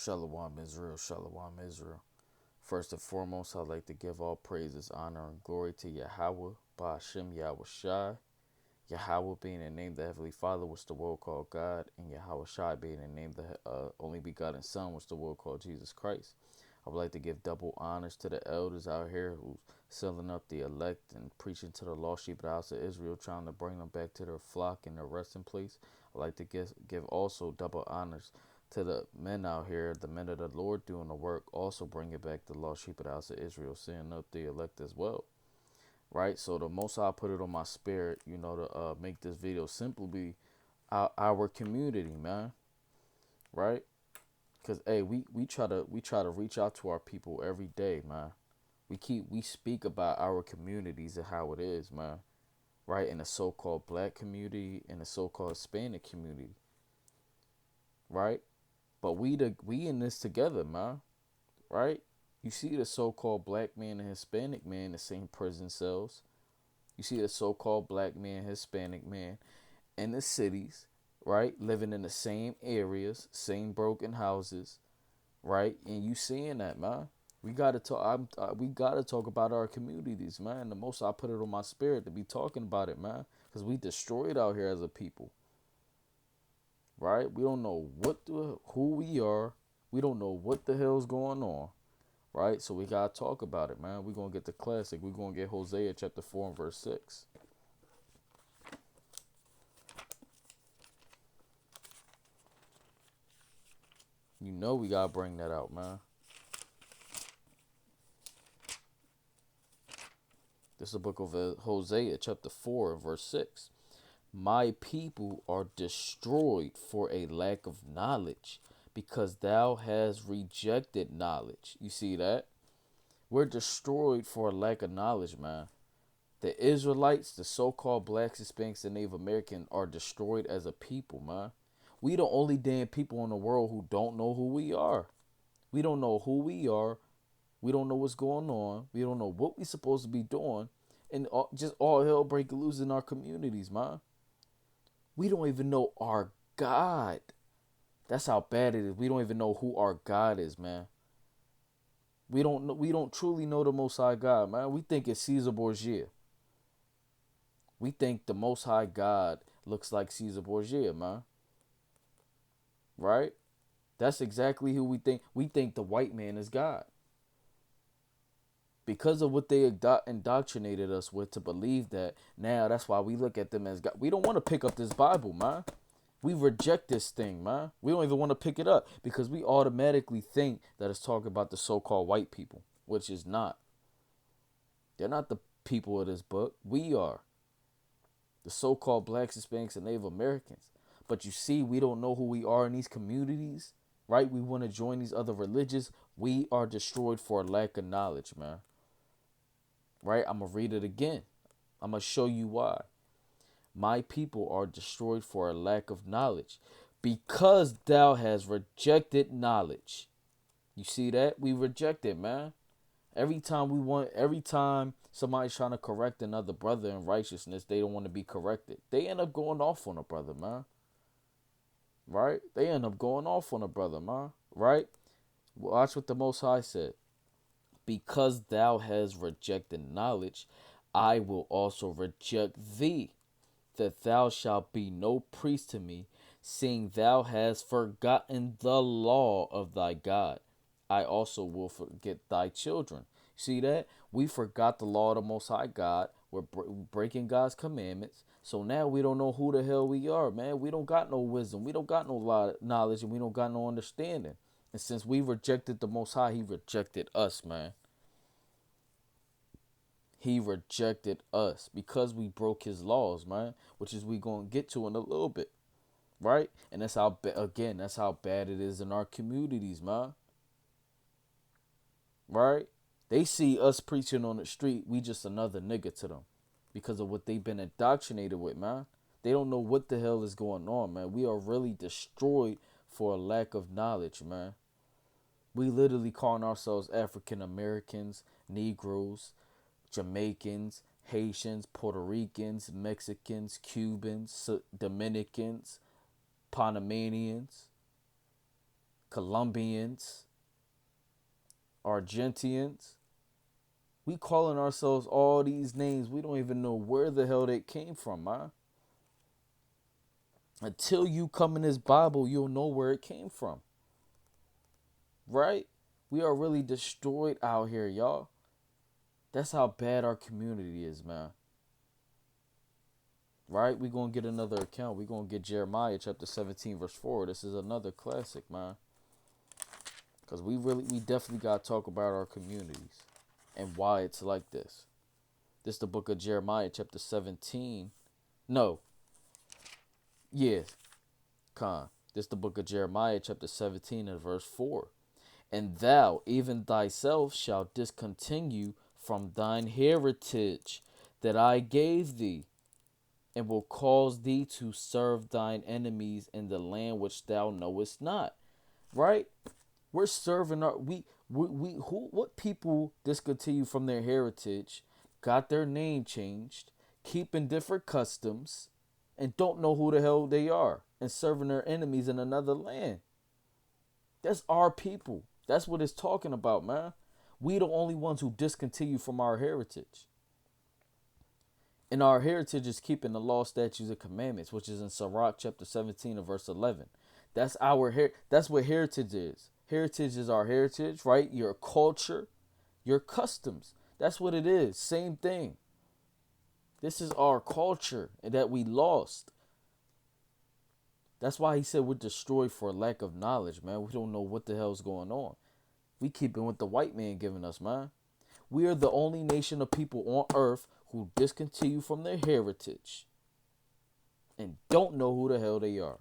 Shalom Israel, Shalom Israel. First and foremost, I'd like to give all praises, honor, and glory to Yahweh, Ba'ashem Yahweh Shai. Yahweh being the name of the Heavenly Father, which the world called God, and Yahweh Shai being the name of the only begotten Son, which the world called Jesus Christ. I would like to give double honors to the elders out here who's sealing up the elect and preaching to the lost sheep of the house of Israel, trying to bring them back to their flock and their resting place. I'd like to give also double honors to the men out here, the men of the Lord doing the work, also bringing back the lost sheep of the house of Israel, sealing up the elect as well. Right, so the most I put it on my spirit, to make this video simply our community, man. Right, because hey, we try to reach out to our people every day, man. We speak about our communities and how it is, man. Right, in the so-called black community, in the so-called Hispanic community, right. But we in this together, man. Right. You see the so-called black man and Hispanic man in the same prison cells. You see the so-called black man, Hispanic man in the cities, right? Living in the same areas, same broken houses, right? And you seeing that, man. We gotta talk. We gotta talk about our communities, man. The most I put it on my spirit to be talking about it, man, because we destroyed out here as a people, right? We don't know who we are. We don't know what the hell's going on, right? So we gotta talk about it, man. We're gonna get the classic. We're gonna get Hosea chapter 4 and verse 6. You know we gotta bring that out, man. This is the book of Hosea, chapter 4, verse 6. My people are destroyed for a lack of knowledge, because thou hast rejected knowledge. You see that? We're destroyed for a lack of knowledge, man. The Israelites, the so-called blacks, Hispanics, and Native American are destroyed as a people, man. We the only damn people in the world who don't know who we are. We don't know who we are. We don't know what's going on. We don't know what we supposed to be doing. And just all hell break loose in our communities, man. We don't even know our God. That's how bad it is. We don't even know who our God is, man. We don't know, we don't truly know the Most High God, man. We think it's Caesar Borgia. We think the Most High God looks like Caesar Borgia, man. Right? That's exactly who we think. We think the white man is God. Because of what they indoctrinated us with to believe that, now that's why we look at them as God. We don't want to pick up this Bible, man. We reject this thing, man. We don't even want to pick it up because we automatically think that it's talking about the so-called white people, which is not. They're not the people of this book. We are. The so-called blacks, Hispanics, and Native Americans. But you see, we don't know who we are in these communities, right? We want to join these other religions. We are destroyed for a lack of knowledge, man. Right? I'm going to read it again. I'm going to show you why. My people are destroyed for a lack of knowledge, because thou hast rejected knowledge. You see that? We reject it, man. Every time somebody's trying to correct another brother in righteousness, they don't want to be corrected. They end up going off on a brother, man. Right? They end up going off on a brother, man. Right? Watch what the Most High said. Because thou hast rejected knowledge, I will also reject thee, that thou shalt be no priest to me, seeing thou hast forgotten the law of thy God. I also will forget thy children. See that? We forgot the law of the Most High God. We're breaking God's commandments. So now we don't know who the hell we are, man. We don't got no wisdom. We don't got no knowledge, and we don't got no understanding. And since we rejected the Most High, he rejected us, man. He rejected us because we broke his laws, man, which is we going to get to in a little bit, right? And that's how, again, that's how bad it is in our communities, man, right? They see us preaching on the street, we just another nigga to them because of what they've been indoctrinated with, man. They don't know what the hell is going on, man. We are really destroyed for a lack of knowledge, man. We literally calling ourselves African Americans, Negroes, Jamaicans, Haitians, Puerto Ricans, Mexicans, Cubans, Dominicans, Panamanians, Colombians, Argentinians. We calling ourselves all these names. We don't even know where the hell they came from, man. Until you come in this Bible, you'll know where it came from. Right? We are really destroyed out here, y'all. That's how bad our community is, man. Right? We're going to get another account. We're going to get Jeremiah chapter 17, verse 4. This is another classic, man. Because we definitely got to talk about our communities and why it's like this. This is the book of Jeremiah chapter 17. No. Yeah. This is the book of Jeremiah chapter 17 and verse 4. And thou, even thyself, shalt discontinue from thine heritage that I gave thee, and will cause thee to serve thine enemies in the land which thou knowest not. Right? We're serving our what people discontinue from their heritage, got their name changed, keeping different customs, and don't know who the hell they are, and serving their enemies in another land. That's our people. That's what it's talking about, man. We the only ones who discontinue from our heritage. And our heritage is keeping the law, statutes, and commandments, which is in Sirach chapter 17 and verse 11. That's that's what heritage is. Heritage is our heritage, right? Your culture, your customs. That's what it is. Same thing. This is our culture that we lost. That's why he said we're destroyed for lack of knowledge, man. We don't know what the hell's going on. We keeping what the white man giving us, man. We are the only nation of people on earth who discontinue from their heritage and don't know who the hell they are.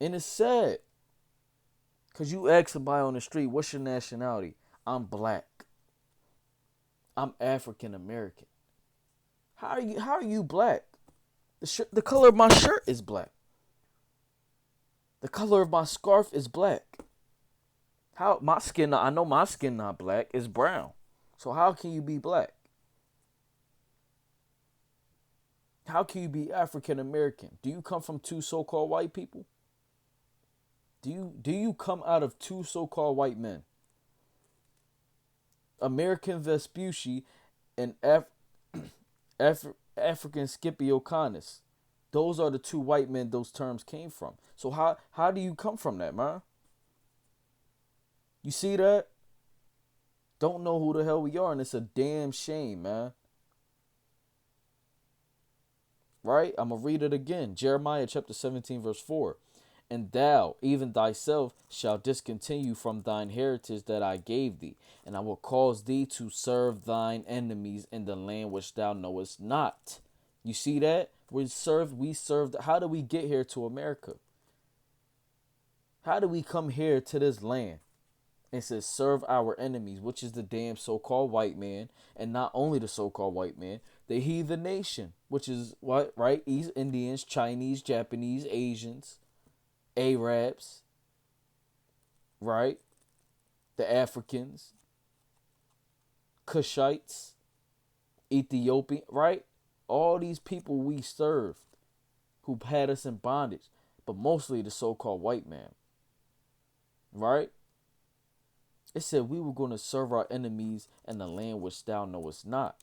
And it's sad. Because you ask somebody on the street, what's your nationality? I'm black. I'm African American. How are you black? The color of my shirt is black. The color of my scarf is black. How my skin, I know my skin not black, it's brown. So how can you be black? How can you be African American? Do you come from two so-called white people? Do you come out of two so-called white men? American Vespucci and African Scipio Canis. Those are the two white men those terms came from. So how do you come from that, man? You see that? Don't know who the hell we are, and it's a damn shame, man. Right? I'm going to read it again. Jeremiah chapter 17, verse 4. And thou, even thyself, shalt discontinue from thine heritage that I gave thee, and I will cause thee to serve thine enemies in the land which thou knowest not. You see that? We served. How did we get here to America? How did we come here to this land? It says serve our enemies, which is the damn so-called white man, and not only the so-called white man, the heathen nation, which is what, right? East Indians, Chinese, Japanese, Asians, Arabs, right? The Africans, Cushites, Ethiopian, right? All these people we served who had us in bondage, but mostly the so-called white man, right? It said we were going to serve our enemies in the land which thou knowest not,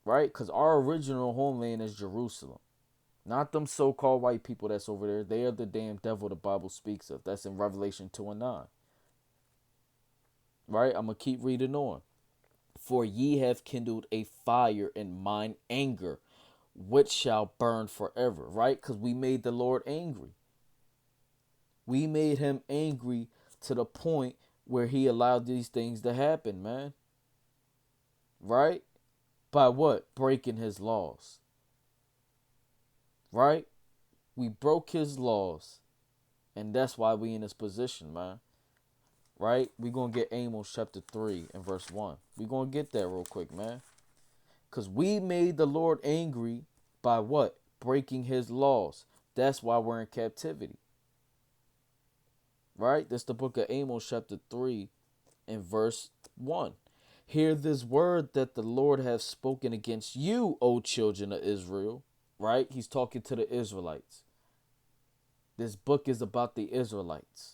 right? Because our original homeland is Jerusalem. Not them so-called white people that's over there. They are the damn devil the Bible speaks of. That's in Revelation 2 and 9. Right? I'm going to keep reading on. For ye have kindled a fire in mine anger, which shall burn forever. Right? Because we made the Lord angry. We made him angry to the point where he allowed these things to happen, man. Right? By what? Breaking his laws. Right? We broke his laws. And that's why we in this position, man. Right? We're going to get Amos chapter 3 and verse 1. We're going to get that real quick, man. Because we made the Lord angry by what? Breaking his laws. That's why we're in captivity. Right? That's the book of Amos chapter 3 and verse 1. Hear this word that the Lord hath spoken against you, O children of Israel. Right? He's talking to the Israelites. This book is about the Israelites.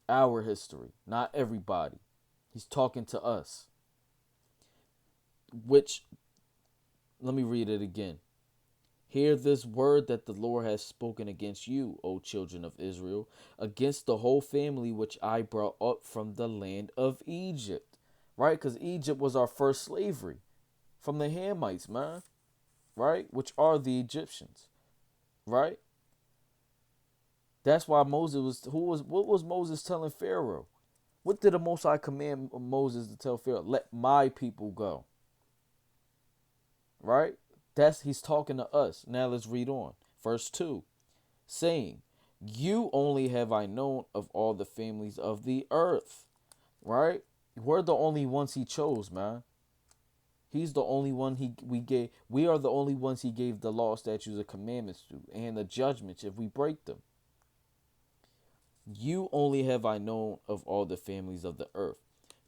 Our history, not everybody. He's talking to us. Which, let me read it again. Hear this word that the Lord has spoken against you, O children of Israel, against the whole family which I brought up from the land of Egypt. Right? Because Egypt was our first slavery from the Hamites, man. Right? Which are the Egyptians. Right? That's why Moses what was Moses telling Pharaoh? What did the Most High command Moses to tell Pharaoh? Let my people go. Right? He's talking to us. Now let's read on. Verse 2. Saying, you only have I known of all the families of the earth. Right? We're the only ones he chose, man. He's the only one we are the only ones he gave the law, statutes, and commandments to, and the judgments if we break them. You only have I known of all the families of the earth.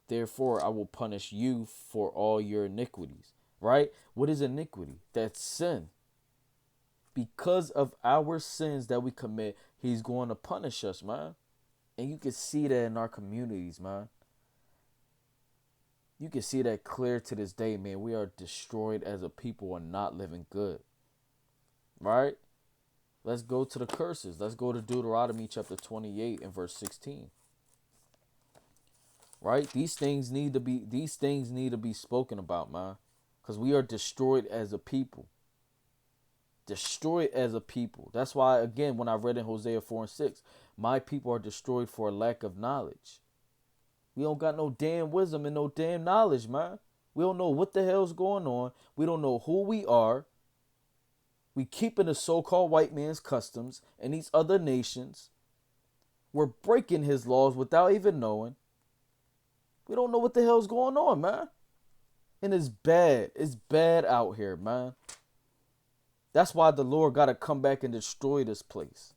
Therefore, I will punish you for all your iniquities. Right? What is iniquity? That's sin. Because of our sins that we commit, he's going to punish us, man. And you can see that in our communities, man. You can see that clear to this day, man. We are destroyed as a people and not living good. Right? Let's go to the curses. Let's go to Deuteronomy chapter 28 and verse 16. Right? These things need to be spoken about, man. Because we are destroyed as a people. Destroyed as a people. That's why, again, when I read in Hosea 4 and 6, my people are destroyed for a lack of knowledge. We don't got no damn wisdom and no damn knowledge, man. We don't know what the hell's going on. We don't know who we are. We keeping the so-called white man's customs and these other nations. We're breaking his laws without even knowing. We don't know what the hell's going on, man. And it's bad. It's bad out here, man. That's why the Lord got to come back and destroy this place.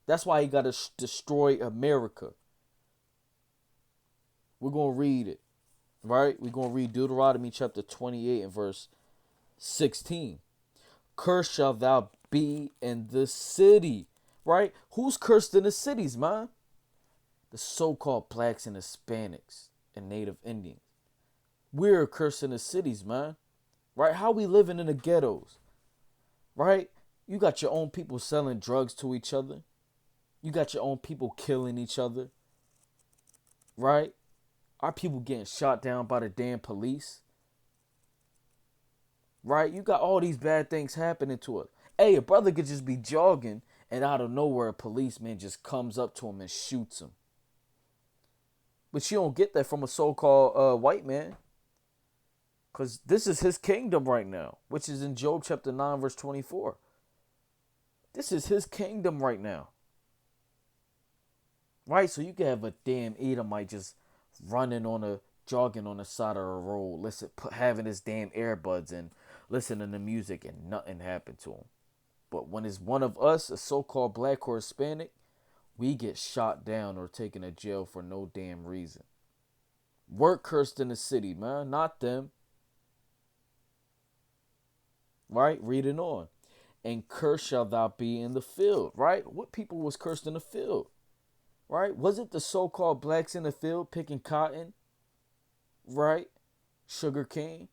That's why he got to destroy America. We're going to read it, right? We're going to read Deuteronomy chapter 28 and verse 16. Cursed shall thou be in the city, right? Who's cursed in the cities, man? The so-called blacks and Hispanics and Native Indians. We're cursed in the cities, man, right? How we living in the ghettos, right? You got your own people selling drugs to each other. You got your own people killing each other, right? Our people getting shot down by the damn police. Right? You got all these bad things happening to us. Hey, a brother could just be jogging and out of nowhere a policeman just comes up to him and shoots him. But you don't get that from a so-called white man. Because this is his kingdom right now, which is in Job chapter 9 verse 24. This is his kingdom right now. Right? So you can have a damn Edomite just jogging on the side of a road, having his damn earbuds and listening to music and nothing happened to him. But when it's one of us, a so-called black or Hispanic, we get shot down or taken to jail for no damn reason. We're cursed in the city, man, not them. Right? Reading on. And cursed shall thou be in the field, right? What people was cursed in the field? Right? Was it the so-called blacks in the field picking cotton? Right? Sugar cane?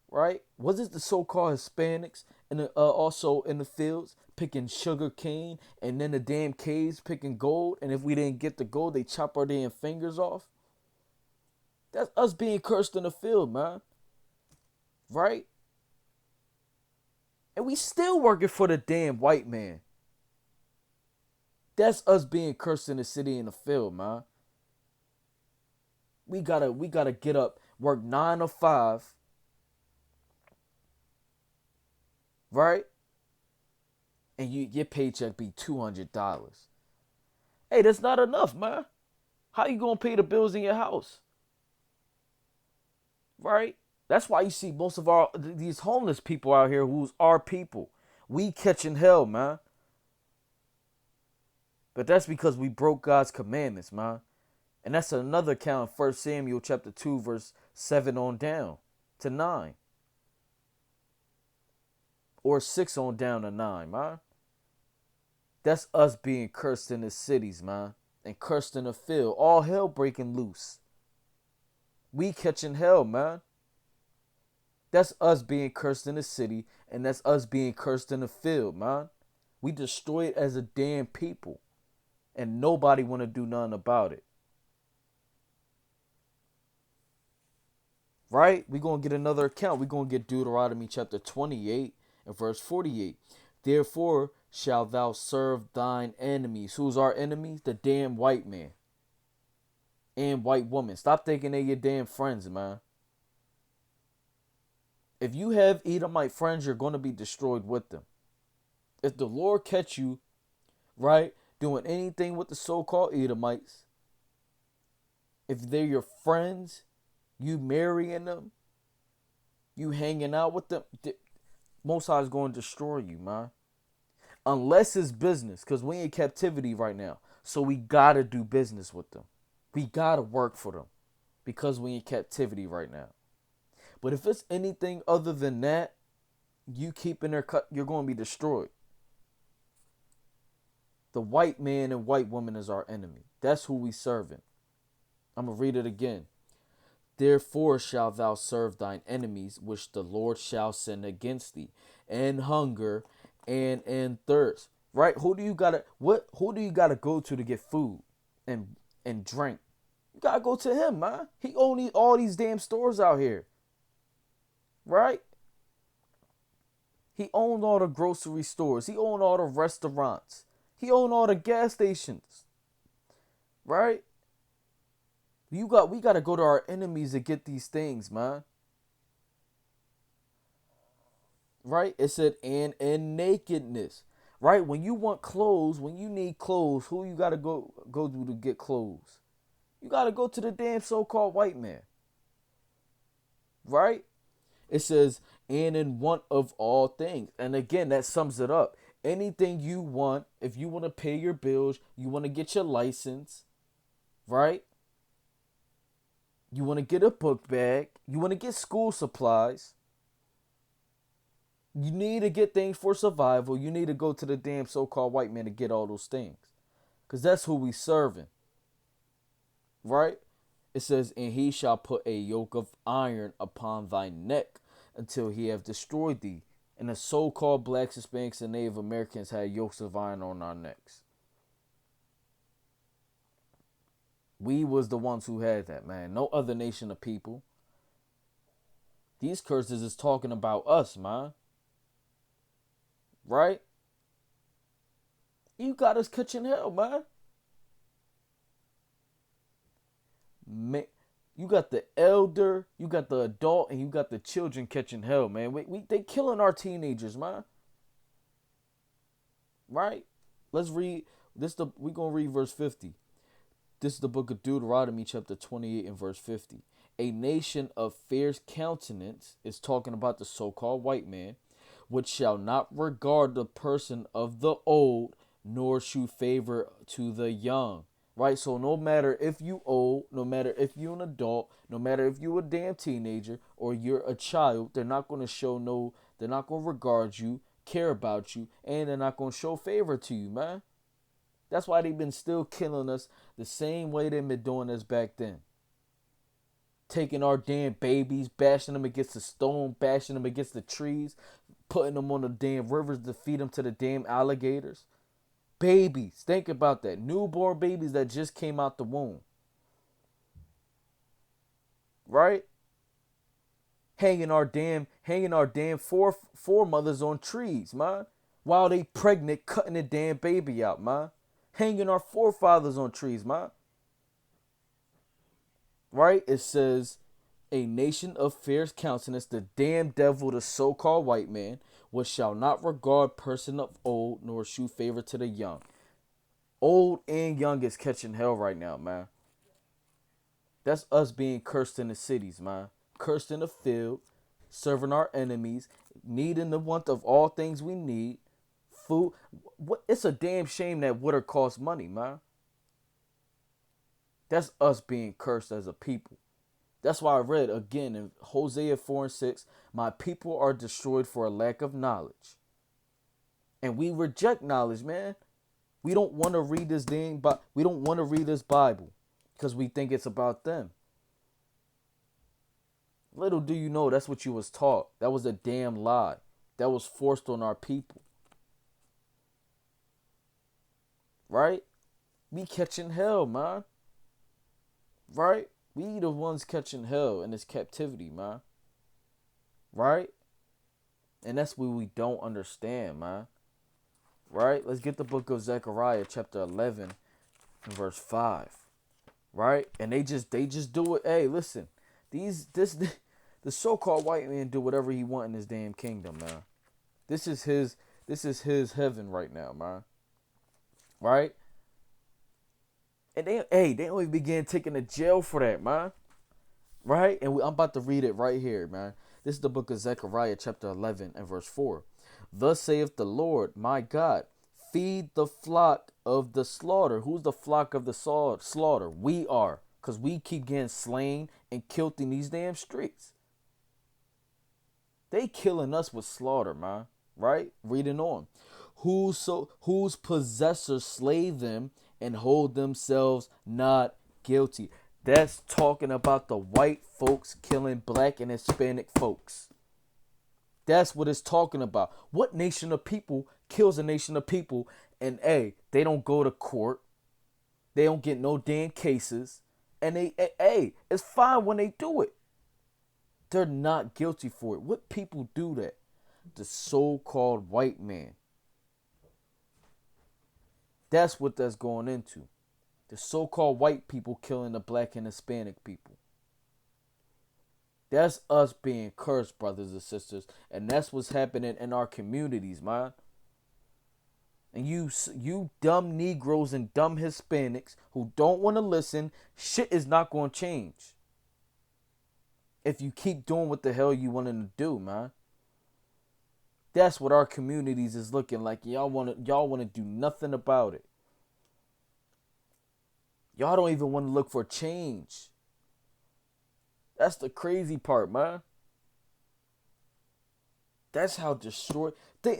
Right? Was it the so-called Hispanics and also in the fields picking sugar cane and then the damn caves picking gold? And if we didn't get the gold, they chop our damn fingers off? That's us being cursed in the field, man. Right? And we still working for the damn white man. That's us being cursed in the city and the field, man. We gotta get up, work 9 to 5. Right? And your paycheck be $200. Hey, that's not enough, man. How you gonna pay the bills in your house? Right? That's why you see most of these homeless people out here who's our people. We catching hell, man. But that's because we broke God's commandments, man. And that's another account in 1 Samuel chapter 2, verse 7 on down to 9. Or 6 on down to 9, man. That's us being cursed in the cities, man. and cursed in the field. All hell breaking loose. We catching hell, man. That's us being cursed in the city, and that's us being cursed in the field, man. We destroyed as a damn people, and nobody want to do nothing about it. Right? We're going to get another account. We're going to get Deuteronomy chapter 28 and verse 48. Therefore shalt thou serve thine enemies. Who's our enemies? The damn white man and white woman. Stop thinking they're your damn friends, man. If you have Edomite friends, you're going to be destroyed with them. If the Lord catch you, right, doing anything with the so-called Edomites, if they're your friends, you marrying them, you hanging out with them, Most High is going to destroy you, man. Unless it's business, because we in captivity right now. So we got to do business with them. We got to work for them because we in captivity right now. But if it's anything other than that, you keep in their cut, you're going to be destroyed. The white man and white woman is our enemy. That's who we serving. I'm going to read it again. Therefore shalt thou serve thine enemies, which the Lord shall send against thee, and hunger and in thirst. Right? Who do you gotta go to get food and drink? You gotta go to him, man. He owns all these damn stores out here. Right? He owned all the grocery stores. He owned all the restaurants. He owned all the gas stations. Right? We got to go to our enemies to get these things, man. Right? It said, and nakedness. Right? When you want clothes, when you need clothes, who you got to go to get clothes? You got to go to the damn so-called white man. Right? It says, and in want of all things. And again, that sums it up. Anything you want, if you want to pay your bills, you want to get your license, right? You want to get a book bag. You want to get school supplies. You need to get things for survival. You need to go to the damn so-called white man to get all those things. Because that's who we serving. Right? It says, and he shall put a yoke of iron upon thy neck until he have destroyed thee. And the so-called blacks, Hispanics, and Native Americans had yokes of iron on our necks. We was the ones who had that, man. No other nation of people. These curses is talking about us, man. Right? You got us catching hell, man. You got the elder, you got the adult, and you got the children catching hell, man. They killing our teenagers, man. Right? Let's read this. We're gonna read verse 50. This is the book of Deuteronomy, chapter 28 and verse 50. A nation of fierce countenance is talking about the so-called white man, which shall not regard the person of the old, nor shew favor to the young. Right? So no matter if you old, no matter if you an adult, no matter if you a damn teenager or you're a child, they're not going to regard you, care about you, and they're not going to show favor to you, man. That's why they've been still killing us the same way they've been doing us back then. Taking our damn babies, bashing them against the stone, bashing them against the trees, putting them on the damn rivers to feed them to the damn alligators. Babies, think about that. Newborn babies that just came out the womb. Right? Hanging our damn foremothers on trees, man. While they pregnant, cutting the damn baby out, man. Hanging our forefathers on trees, man. Right? It says, a nation of fierce countenance, the damn devil, the so-called white man, which shall not regard person of old, nor shew favor to the young. Old and young is catching hell right now, man. That's us being cursed in the cities, man. Cursed in the field, serving our enemies, needing the want of all things we need. Food. It's a damn shame that water costs money, man. That's us being cursed as a people. That's why I read again in Hosea 4 and 6, my people are destroyed for a lack of knowledge. And we reject knowledge, man. We don't want to read this thing, but we don't want to read this Bible because we think it's about them. Little do you know that's what you was taught. That was a damn lie. That was forced on our people. Right? We catching hell, man. Right? We the ones catching hell in this captivity, man. Right? And that's what we don't understand, man. Right? Let's get the book of Zechariah, chapter 11, and verse 5. Right? And they just do it. Hey, listen. The so-called white man do whatever he want in his damn kingdom, man. This is his heaven right now, man. Right? And they don't even begin taking to jail for that, man. Right? And I'm about to read it right here, man. This is the book of Zechariah, chapter 11, and verse 4. Thus saith the Lord, my God, feed the flock of the slaughter. Who's the flock of the slaughter? We are, because we keep getting slain and killed in these damn streets. They killing us with slaughter, man. Right? Reading on. Whose possessors slay them and hold themselves not guilty. That's talking about the white folks killing black and Hispanic folks. That's what it's talking about. What nation of people kills a nation of people and they don't go to court. They don't get no damn cases. And it's fine when they do it. They're not guilty for it. What people do that? The so-called white man. That's what that's going into. The so-called white people killing the black and Hispanic people. That's us being cursed, brothers and sisters. And that's what's happening in our communities, man. And you dumb Negroes and dumb Hispanics who don't want to listen, shit is not going to change. If you keep doing what the hell you want to do, man. That's what our communities is looking like. Y'all want to do nothing about it. Y'all don't even want to look for change. That's the crazy part, man. That's how destroyed.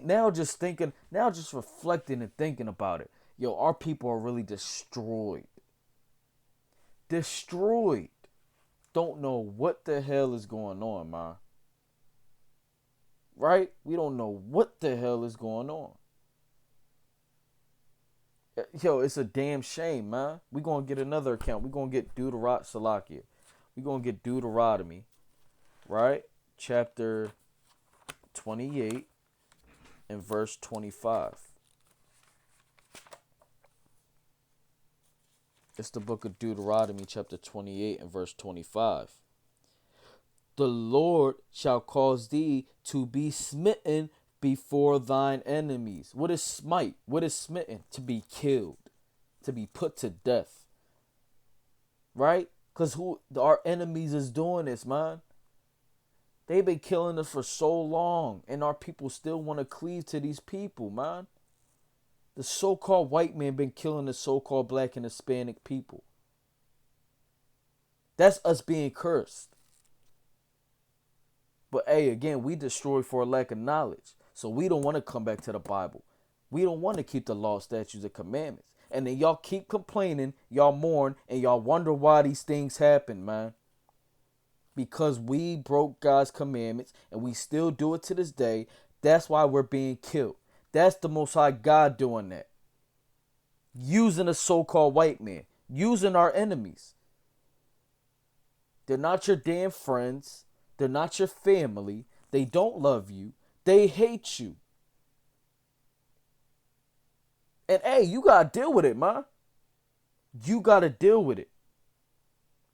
Now just reflecting and thinking about it. Yo, our people are really destroyed. Destroyed. Don't know what the hell is going on, man. Right? We don't know what the hell is going on. Yo, it's a damn shame, man. We're going to get another account. We're going to get Salakia. We're going to get Deuteronomy, right? Chapter 28 and verse 25. It's the book of Deuteronomy, chapter 28 and verse 25. The Lord shall cause thee to be smitten before thine enemies. What is smite? What is smitten? To be killed, to be put to death. Right? Because our enemies is doing this, man. They've been killing us for so long, and our people still want to cleave to these people, man. The so-called white man been killing the so-called black and Hispanic people. That's us being cursed. But again, we destroy for a lack of knowledge. So we don't want to come back to the Bible. We don't want to keep the law, statutes, and commandments. And then y'all keep complaining, y'all mourn, and y'all wonder why these things happen, man. Because we broke God's commandments, and we still do it to this day. That's why we're being killed. That's the Most High God doing that. Using a so-called white man. Using our enemies. They're not your damn friends. They're not your family. They don't love you. They hate you. And you got to deal with it, man. You got to deal with it.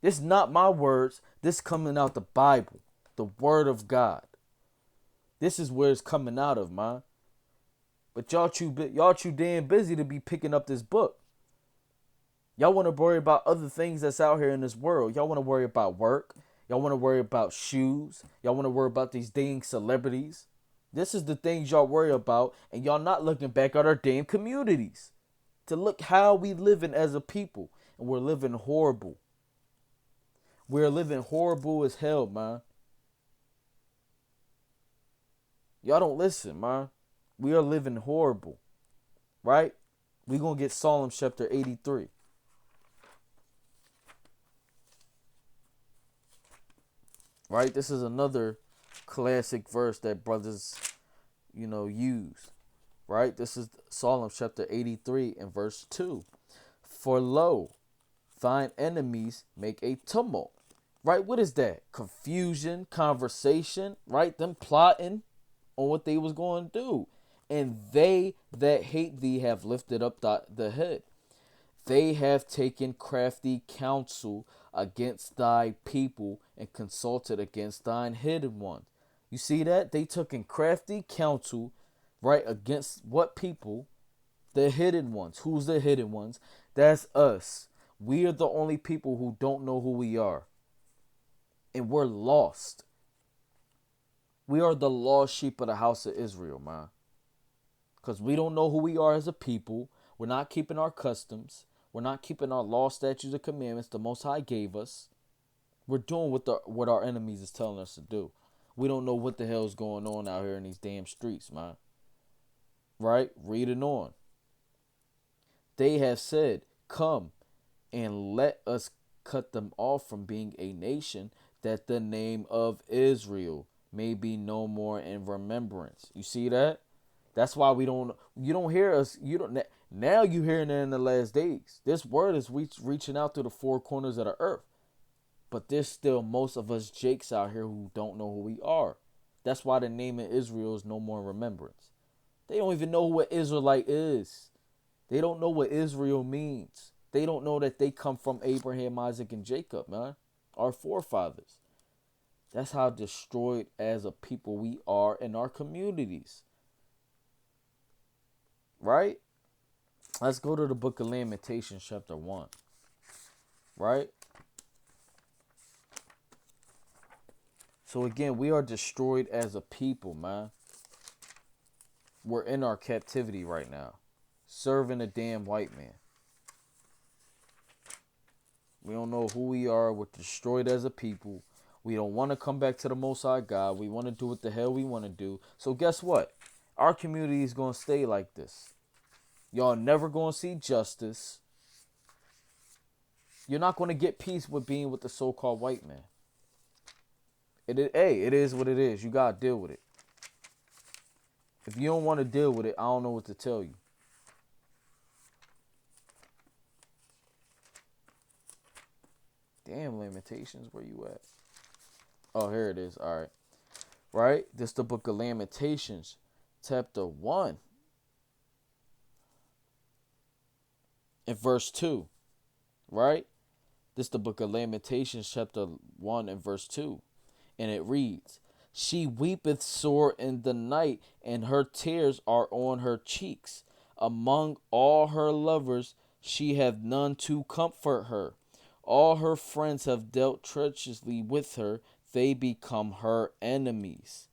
This is not my words. This coming out the Bible. The word of God. This is where it's coming out of, man. But y'all too damn busy to be picking up this book. Y'all want to worry about other things that's out here in this world. Y'all want to worry about work. Y'all want to worry about shoes. Y'all want to worry about these dang celebrities. This is the things y'all worry about, and y'all not looking back at our damn communities to look how we living as a people, and we're living horrible. We're living horrible as hell, man. Y'all don't listen, man. We are living horrible, right? We're going to get Psalm chapter 83. Right? This is another classic verse that brothers, use. Right? This is Psalm chapter 83 and verse 2. For lo, thine enemies make a tumult. Right? What is that? Confusion, conversation, right? Them plotting on what they was going to do. And they that hate thee have lifted up the head. They have taken crafty counsel against thy people and consulted against thine hidden ones. You see that? They took in crafty counsel, right, against what people? The hidden ones. Who's the hidden ones? That's us. We are the only people who don't know who we are. And we're lost. We are the lost sheep of the house of Israel, man. Because we don't know who we are as a people. We're not keeping our customs. We're not keeping our law, statutes, and commandments the Most High gave us. We're doing what our enemies is telling us to do. We don't know what the hell is going on out here in these damn streets, man. Right? Reading on. They have said, come and let us cut them off from being a nation, that the name of Israel may be no more in remembrance. You see that? That's why you don't hear us. Now you hearing it in the last days. This word is reaching out to the four corners of the earth. But there's still most of us jakes out here who don't know who we are. That's why the name of Israel is no more in remembrance. They don't even know what Israelite is. They don't know what Israel means. They don't know that they come from Abraham, Isaac, and Jacob, man. Our forefathers. That's how destroyed as a people we are in our communities. Right? Let's go to the book of Lamentations, chapter 1. Right? So again, we are destroyed as a people, man. We're in our captivity right now. Serving a damn white man. We don't know who we are. We're destroyed as a people. We don't want to come back to the Most High God. We want to do what the hell we want to do. So guess what? Our community is going to stay like this. Y'all never going to see justice. You're not going to get peace with being with the so-called white man. It is what it is. You got to deal with it. If you don't want to deal with it, I don't know what to tell you. Damn, Lamentations, where you at? Oh, here it is. All right. Right? This is the book of Lamentations, chapter 1. And verse 2. Right? This is the book of Lamentations, chapter 1 and verse 2. And it reads, she weepeth sore in the night, and her tears are on her cheeks. Among all her lovers, she hath none to comfort her. All her friends have dealt treacherously with her. They become her enemies.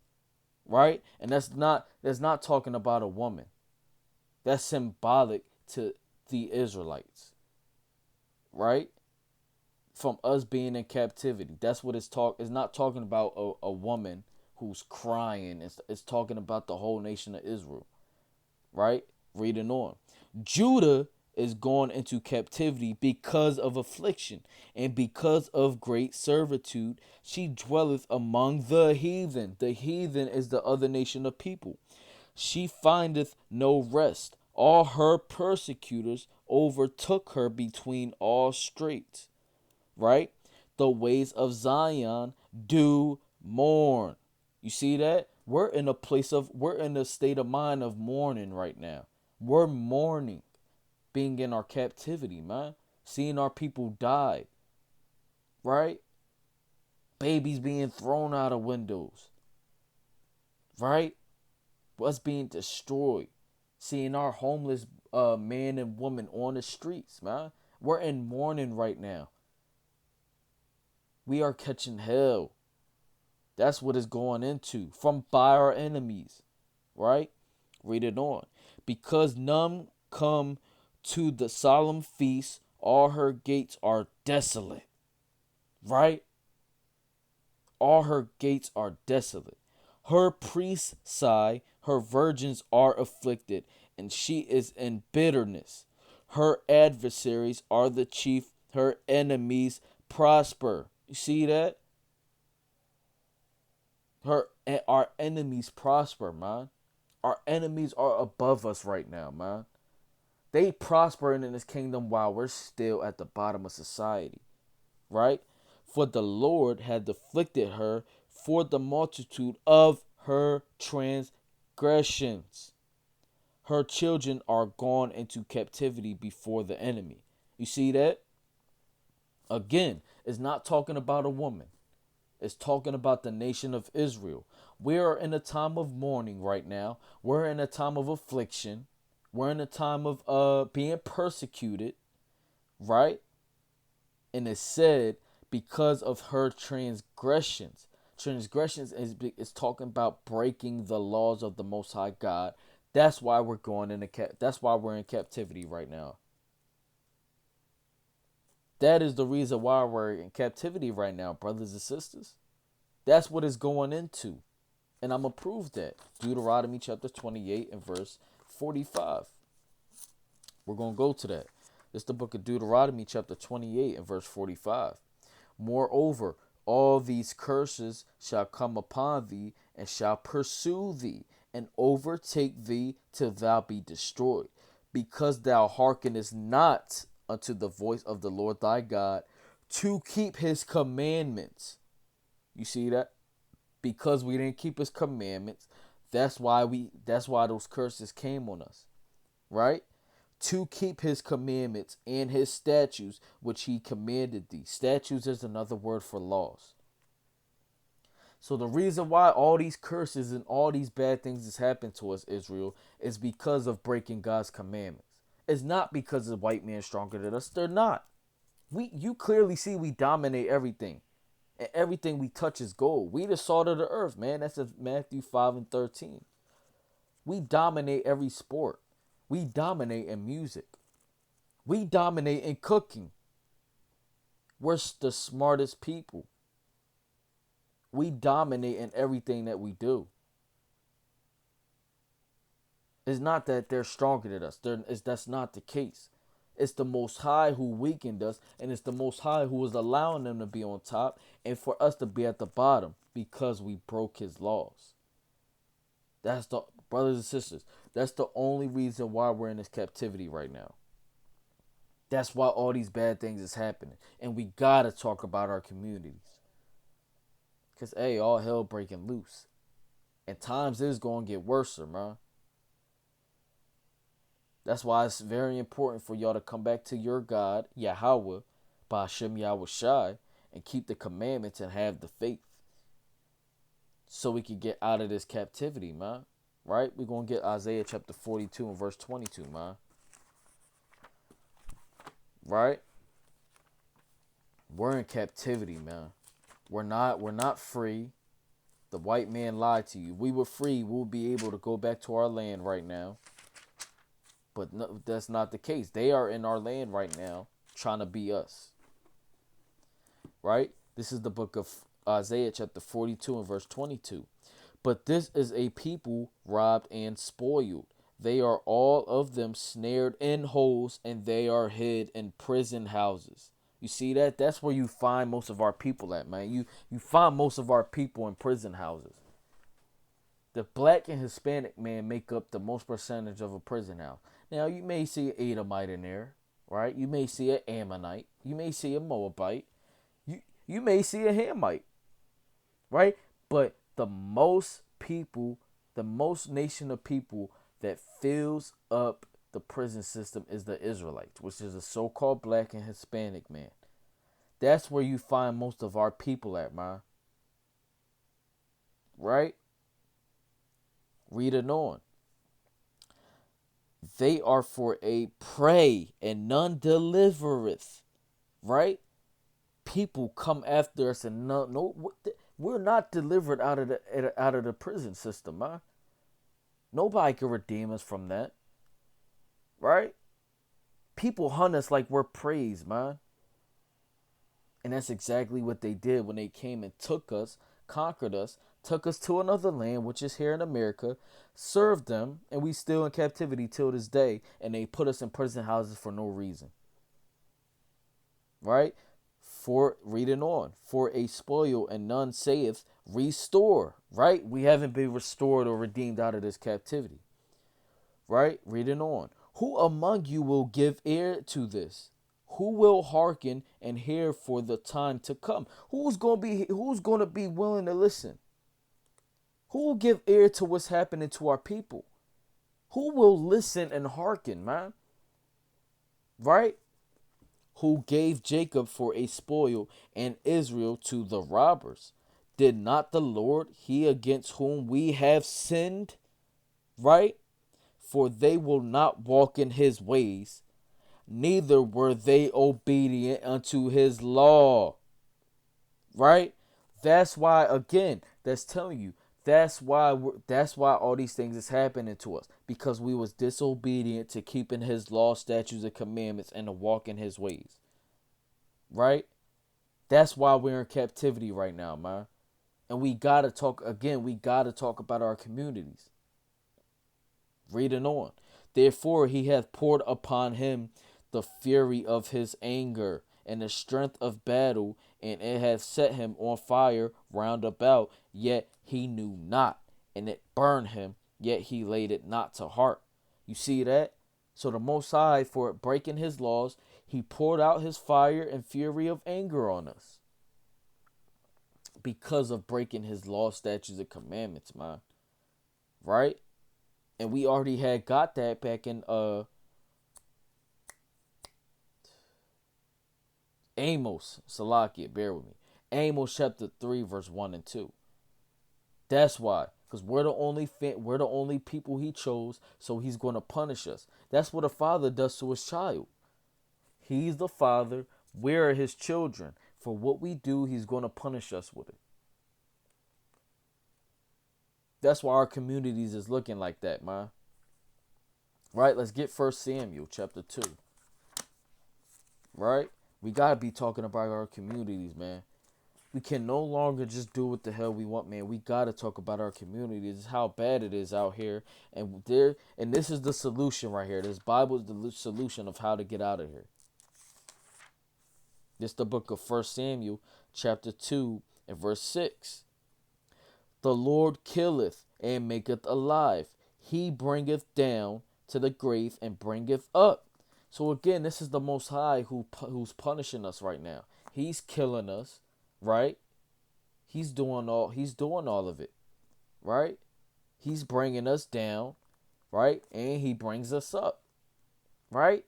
Right? And that's not talking about a woman. That's symbolic to the Israelites. Right? From us being in captivity. That's what it's not talking about a woman who's crying. It's talking about the whole nation of Israel. Right? Reading on. Judah is gone into captivity because of affliction, and because of great servitude. She dwelleth among the heathen. The heathen is the other nation of people. She findeth no rest. All her persecutors overtook her between all straits. Right? The ways of Zion do mourn. You see that? We're in a state of mind of mourning right now. We're mourning being in our captivity, man. Seeing our people die. Right? Babies being thrown out of windows. Right? Us being destroyed. Seeing our homeless man and woman on the streets, man. We're in mourning right now. We are catching hell. That's what it's going into by our enemies. Right? Read it on. Because none come to the solemn feast, all her gates are desolate. Right? All her gates are desolate. Her priests sigh, her virgins are afflicted, and she is in bitterness. Her adversaries are the chief, her enemies prosper. You see that? Our enemies prosper, man. Our enemies are above us right now, man. They prospering in this kingdom while we're still at the bottom of society, right? For the Lord had afflicted her for the multitude of her transgressions. Her children are gone into captivity before the enemy. You see that? Again, it's not talking about a woman. It's talking about the nation of Israel. We are in a time of mourning right now. We're in a time of affliction. We're in a time of being persecuted, right? And it said because of her transgressions. Transgressions is talking about breaking the laws of the Most High God. That's why we're going into that's why we're in captivity right now. That is the reason why we're in captivity right now, brothers and sisters. That's what it's going into. And I'm going to prove that. Deuteronomy chapter 28 and verse 45. We're going to go to that. It's the book of Deuteronomy chapter 28 and verse 45. Moreover, all these curses shall come upon thee and shall pursue thee and overtake thee till thou be destroyed, because thou hearkenest not unto the voice of the Lord thy God to keep his commandments. You see that? Because we didn't keep his commandments, that's why those curses came on us, right? To keep his commandments and his statutes which he commanded thee. Statutes is another word for laws. So the reason why all these curses and all these bad things has happened to us, Israel, is because of breaking God's commandments. It's not because the white man stronger than us. They're not. You clearly see we dominate everything. And everything we touch is gold. We the salt of the earth, man. That's in Matthew 5 and 13. We dominate every sport. We dominate in music. We dominate in cooking. We're the smartest people. We dominate in everything that we do. It's not that they're stronger than us. That's not the case. It's the Most High who weakened us, and it's the Most High who was allowing them to be on top and for us to be at the bottom because we broke his laws. That's the brothers and sisters. That's the only reason why we're in this captivity right now. That's why all these bad things is happening. And we gotta talk about our communities. Cause hey, all hell breaking loose. And times is gonna get worse, man. That's why it's very important for y'all to come back to your God, Yahweh, Ba'ashem Yahweh Shai, and keep the commandments and have the faith. So we can get out of this captivity, man. Right? We're going to get Isaiah chapter 42 and verse 22, man. Right? We're in captivity, man. We're not free. The white man lied to you. We were free. We'll be able to go back to our land right now. But no, that's not the case. They are in our land right now trying to be us. Right? This is the book of Isaiah chapter 42 and verse 22. But this is a people robbed and spoiled. They are all of them snared in holes, and they are hid in prison houses. You see that? That's where you find most of our people at, man. You find most of our people in prison houses. The black and Hispanic man make up the most percentage of a prison house. Now, you may see an Edomite in there, right? You may see an Ammonite. You may see a Moabite. You may see a Hamite, right? But the most people, the most nation of people that fills up the prison system is the Israelites, which is a so-called black and Hispanic man. That's where you find most of our people at, man. Right? Read it on. They are for a prey, and none delivereth. Right? People come after us, and we're not delivered out of the prison system, man. Nobody can redeem us from that. Right? People hunt us like we're prey, man. And that's exactly what they did when they came and took us, conquered us, took us to another land, which is here in America, served them, and we still in captivity till this day, and they put us in prison houses for no reason. Right? For reading on, for a spoil and none saith restore. Right? We haven't been restored or redeemed out of this captivity. Right? Reading on. Who among you will give ear to this? Who will hearken and hear for the time to come? Who's gonna be willing to listen? Who will give ear to what's happening to our people? Who will listen and hearken, man? Right? Who gave Jacob for a spoil and Israel to the robbers? Did not the Lord, he against whom we have sinned? Right? For they will not walk in his ways, neither were they obedient unto his law. Right? That's why, again, that's telling you, that's why all these things is happening to us, because we was disobedient to keeping his law, statutes, and commandments, and to walk in his ways. Right? That's why we're in captivity right now, man. And we gotta talk about our communities. Reading on. Therefore he hath poured upon him the fury of his anger and the strength of battle, and it hath set him on fire round about, yet he knew not, and it burned him, yet he laid it not to heart. You see that? So the Most High, for breaking his laws, he poured out his fire and fury of anger on us because of breaking his law, statutes, and commandments, man. Right? And we already had got that back in Amos, Salakia, bear with me. Amos chapter 3, verse 1 and 2. That's why. Because we're the only people he chose, so he's going to punish us. That's what a father does to his child. He's the father. We're his children. For what we do, he's going to punish us with it. That's why our communities is looking like that, man. Right? Let's get 1 Samuel chapter 2. Right? We got to be talking about our communities, man. We can no longer just do what the hell we want, man. We got to talk about our communities, how bad it is out here. And this is the solution right here. This Bible is the solution of how to get out of here. This is the book of 1 Samuel chapter 2 and verse 6. The Lord killeth and maketh alive. He bringeth down to the grave and bringeth up. So again, this is the Most High who's punishing us right now. He's killing us, right? He's doing all of it, right? He's bringing us down, right? And he brings us up, right?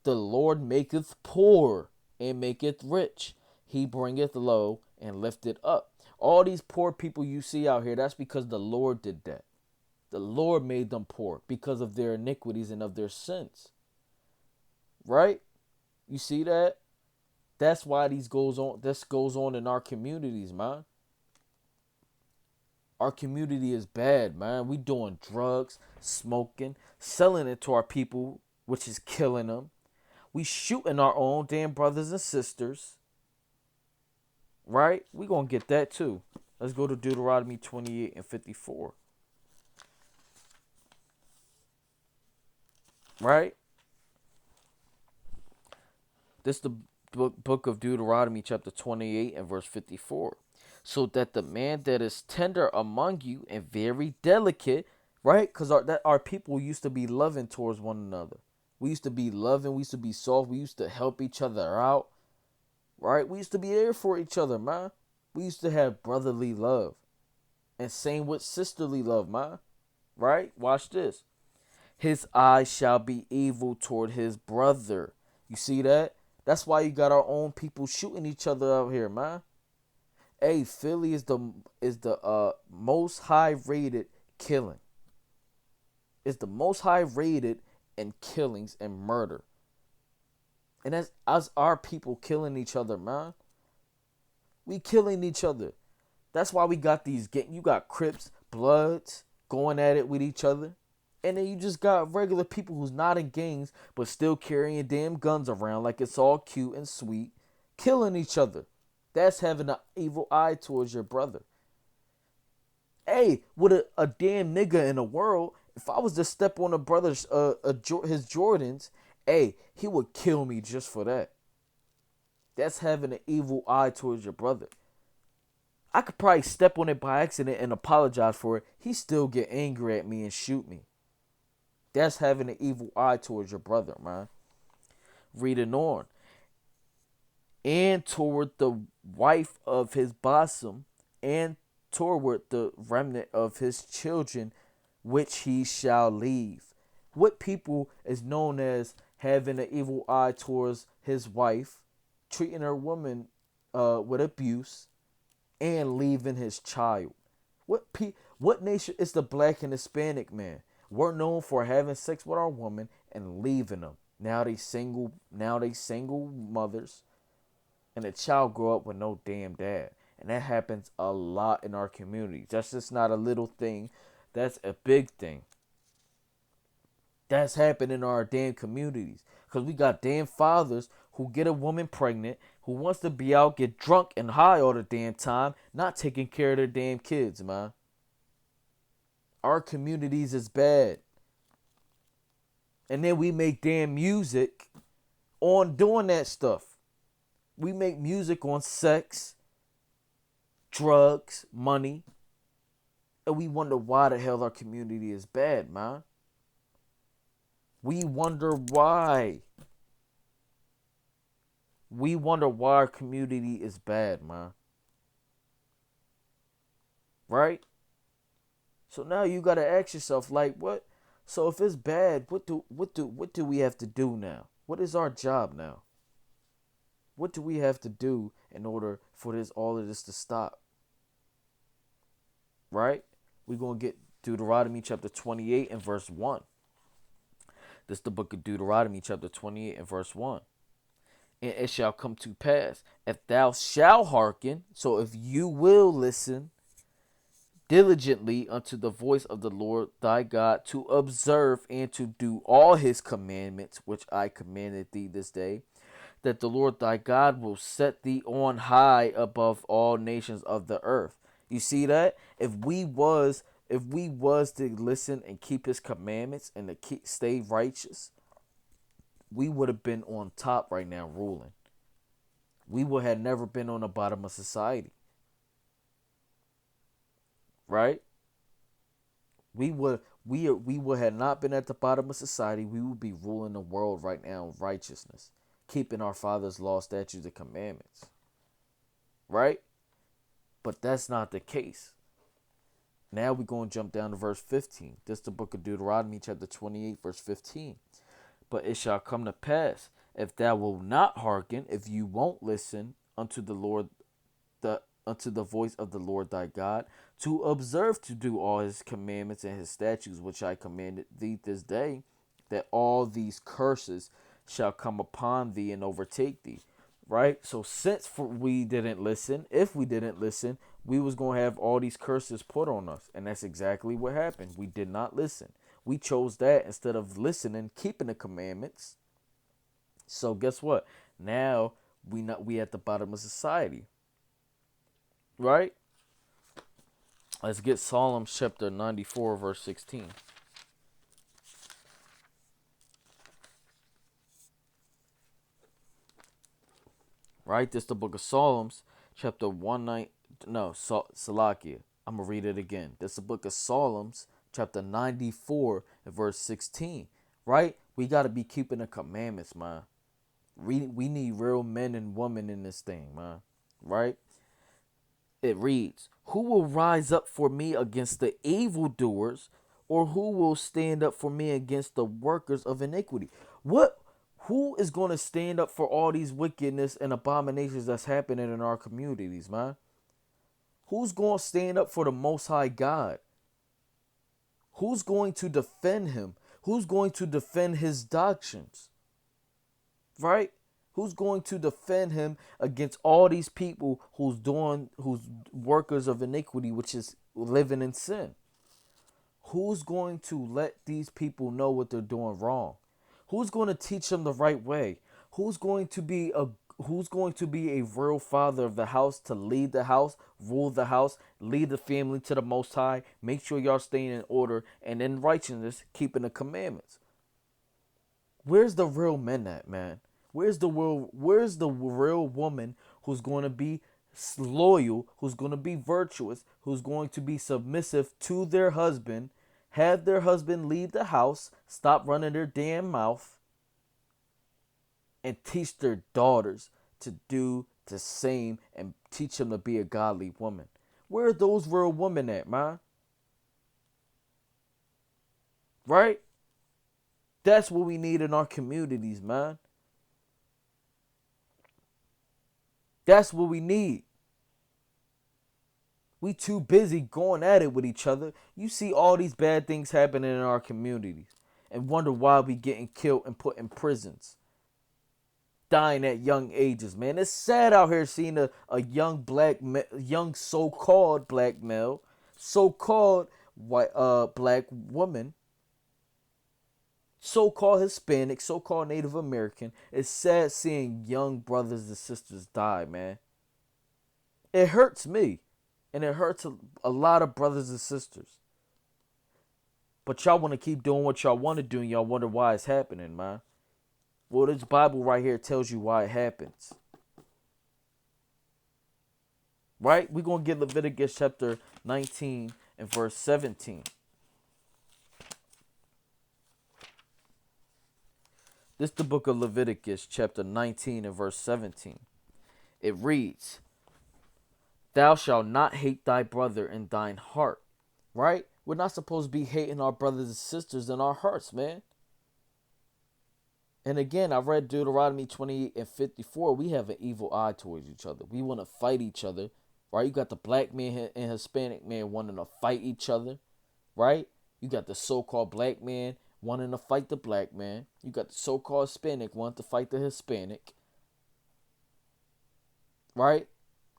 The Lord maketh poor and maketh rich. He bringeth low and lifteth up. All these poor people you see out here, that's because the Lord did that. The Lord made them poor because of their iniquities and of their sins. Right? You see that? That's why this goes on in our communities, man. Our community is bad, man. We doing drugs, smoking, selling it to our people, which is killing them. We shooting our own damn brothers and sisters. Right? We gonna get that too. Let's go to Deuteronomy 28 and 54. Right? This is the book of Deuteronomy chapter 28 and verse 54. So that the man that is tender among you and very delicate, right? Because our people used to be loving towards one another. We used to be loving. We used to be soft. We used to help each other out. Right? We used to be there for each other, man. We used to have brotherly love. And same with sisterly love, man. Right? Watch this. His eye shall be evil toward his brother. You see that? That's why you got our own people shooting each other out here, man. Hey, Philly is the most high rated killing. It's the most high rated in killings and murder. And that's us, our people killing each other, man. We killing each other. That's why we got you got Crips, Bloods going at it with each other. And then you just got regular people who's not in gangs, but still carrying damn guns around like it's all cute and sweet, killing each other. That's having an evil eye towards your brother. Hey, with a damn nigga in the world, if I was to step on a brother's his Jordans, hey, he would kill me just for that. That's having an evil eye towards your brother. I could probably step on it by accident and apologize for it. He still get angry at me and shoot me. That's having an evil eye towards your brother, man. Reading on. And toward the wife of his bosom, and toward the remnant of his children, which he shall leave. What people is known as having an evil eye towards his wife, treating her woman with abuse, and leaving his child? What nation is the black and Hispanic man? We're known for having sex with our woman and leaving them. Now they single. Now they single mothers, and the child grow up with no damn dad. And that happens a lot in our communities. That's just not a little thing. That's a big thing. That's happening in our damn communities. Because we got damn fathers who get a woman pregnant, who wants to be out, get drunk and high all the damn time, not taking care of their damn kids, man. Our communities is bad. And then we make damn music on doing that stuff. We make music on sex, drugs, money, and we wonder why the hell our community is bad, man. We wonder why. We wonder why our community is bad, man. Right? So now you gotta ask yourself, like, what? So if it's bad, what do we have to do now? What is our job now? What do we have to do in order for all of this to stop? Right? We're going to get Deuteronomy chapter 28 and verse 1. This is the book of Deuteronomy chapter 28 and verse 1. And it shall come to pass, if thou shalt hearken, so if you will listen diligently unto the voice of the Lord thy God, to observe and to do all his commandments, which I commanded thee this day, that the Lord thy God will set thee on high above all nations of the earth. You see that? If we was to listen and keep his commandments and to stay righteous, we would have been on top right now ruling. We would have never been on the bottom of society. Right? We would have not been at the bottom of society. We would be ruling the world right now in righteousness, keeping our Father's law, statutes, and commandments. Right? But that's not the case. Now we're going to jump down to verse 15. This is the book of Deuteronomy chapter 28, verse 15. But it shall come to pass, if thou wilt not hearken, if you won't listen unto the Lord, unto the voice of the Lord thy God, to observe to do all his commandments and his statutes, which I commanded thee this day, that all these curses shall come upon thee and overtake thee. Right? So since we didn't listen, if we didn't listen, we was going to have all these curses put on us. And that's exactly what happened. We did not listen. We chose that instead of listening, keeping the commandments. So guess what? Now we at the bottom of society. Right? Let's get Psalm chapter 94, verse 16. Right? This is the book of Psalms, chapter 19. No, Salakia. I'm going to read it again. This is the book of Psalms, chapter 94, verse 16. Right? We got to be keeping the commandments, man. We need real men and women in this thing, man. Right? It reads, who will rise up for me against the evildoers, or who will stand up for me against the workers of iniquity? Who is going to stand up for all these wickedness and abominations that's happening in our communities, man? Who's going to stand up for the Most High God? Who's going to defend him? Who's going to defend his doctrines? Right? Who's going to defend him against all these people who's workers of iniquity, which is living in sin? Who's going to let these people know what they're doing wrong? Who's going to teach them the right way? Who's going to be who's going to be a real father of the house to lead the house, rule the house, lead the family to the Most High, make sure y'all staying in order and in righteousness, keeping the commandments? Where's the real men at, man? Where's the real woman who's going to be loyal, who's going to be virtuous, who's going to be submissive to their husband, have their husband leave the house, stop running their damn mouth, and teach their daughters to do the same and teach them to be a godly woman? Where are those real women at, man? Right? That's what we need in our communities, man. That's what we need. We too busy going at it with each other. You see all these bad things happening in our communities and wonder why we getting killed and put in prisons, dying at young ages, man. It's sad out here seeing a young young so-called black male, so-called white black woman, so-called Hispanic, so-called Native American. It's sad seeing young brothers and sisters die, man. It hurts me, and it hurts a lot of brothers and sisters. But y'all want to keep doing what y'all want to do, and y'all wonder why it's happening, man. Well, this Bible right here tells you why it happens. Right? We're going to get Leviticus chapter 19 and verse 17. This is the book of Leviticus chapter 19 and verse 17. It reads, "Thou shalt not hate thy brother in thine heart." Right? We're not supposed to be hating our brothers and sisters in our hearts, man. And again, I read Deuteronomy 28 and 54. We have an evil eye towards each other. We want to fight each other, right? You got the black man and Hispanic man wanting to fight each other, right? You got the so-called black man wanting to fight the black man. You got the so-called Hispanic wanting to fight the Hispanic, right?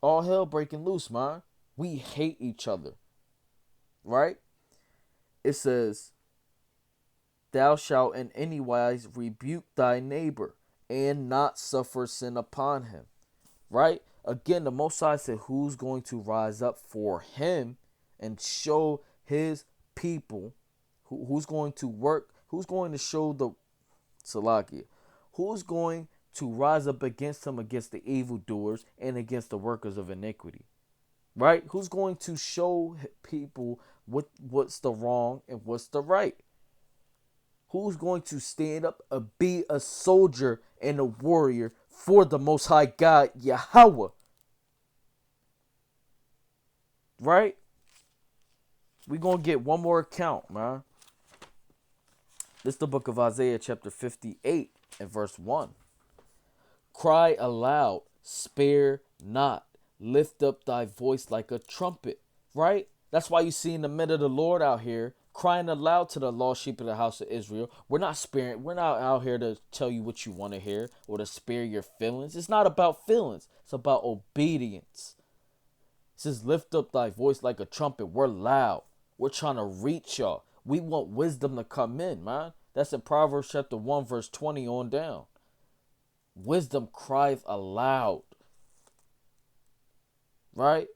All hell breaking loose, man. We hate each other, right? It says, "Thou shalt in any wise rebuke thy neighbor and not suffer sin upon him." Right? Again, the Most High said who's going to rise up for him and show his people, who's going to work, who's going to show the Salakia, who's going to rise up against him, against the evildoers and against the workers of iniquity. Right? Who's going to show people what's the wrong and what's the right? Who's going to stand up and be a soldier and a warrior for the Most High God, Yahweh? Right? We're going to get one more account, man. This is the book of Isaiah chapter 58 and verse 1. "Cry aloud, spare not. Lift up thy voice like a trumpet." Right? That's why you see in the men of the Lord out here crying aloud to the lost sheep of the house of Israel. We're not sparing. We're not out here to tell you what you want to hear or to spare your feelings. It's not about feelings. It's about obedience. It says, "Lift up thy voice like a trumpet." We're loud. We're trying to reach y'all. We want wisdom to come in, man. That's in Proverbs chapter 1, verse 20 on down. Wisdom crieth aloud. Right?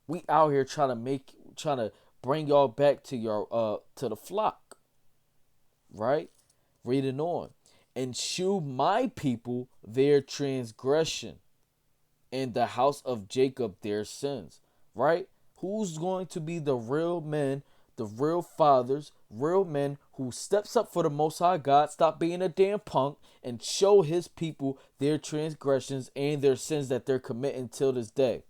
We out here trying to bring y'all back to your to the flock. Right? Reading on. "And shew my people their transgression, and the house of Jacob their sins." Right? Who's going to be the real men, the real fathers, real men who steps up for the Most High God, stop being a damn punk, and show his people their transgressions and their sins that they're committing till this day?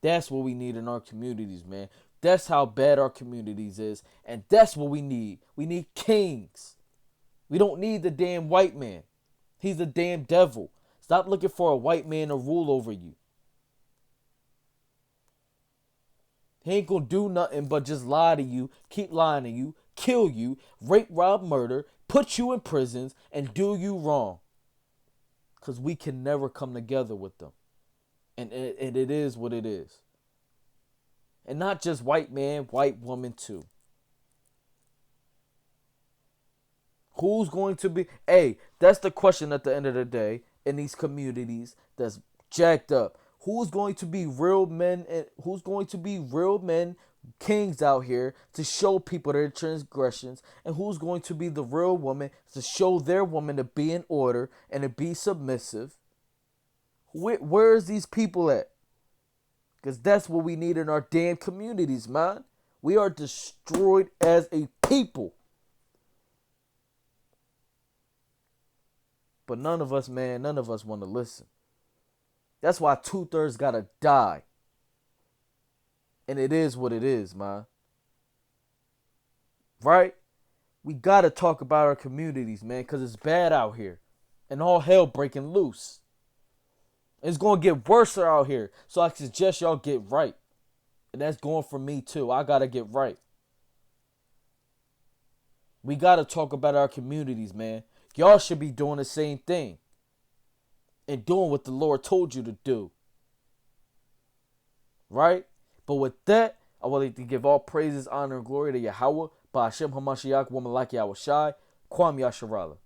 That's what we need in our communities, man. That's how bad our communities is, and that's what we need. We need kings. We don't need the damn white man. He's the damn devil. Stop looking for a white man to rule over you. He ain't gonna do nothing but just lie to you, keep lying to you, kill you, rape, rob, murder, put you in prisons, and do you wrong. Because we can never come together with them. And it is what it is. And not just white man, white woman too. Who's going to be... Hey, that's the question at the end of the day. in these communities that's jacked up? Who's going to be real men and who's going to be real men, kings out here to show people their transgressions, and who's going to be the real woman to show their woman to be in order and to be submissive? Where's these people at? Because that's what we need in our damn communities, man. We are destroyed as a people. But none of us, man, none of us want to listen. That's why 2/3 gotta die. And it is what it is, man. Right? We gotta talk about our communities, man, because it's bad out here. And all hell breaking loose. It's gonna get worse out here. So I suggest y'all get right. And that's going for me too. I gotta get right. We gotta talk about our communities, man. Y'all should be doing the same thing. And doing what the Lord told you to do. Right? But with that, I would like to give all praises, honor, and glory to Yahweh, Ba'ashem HaMashiach, woman like Yahweh Shai, Kwam Yasharala.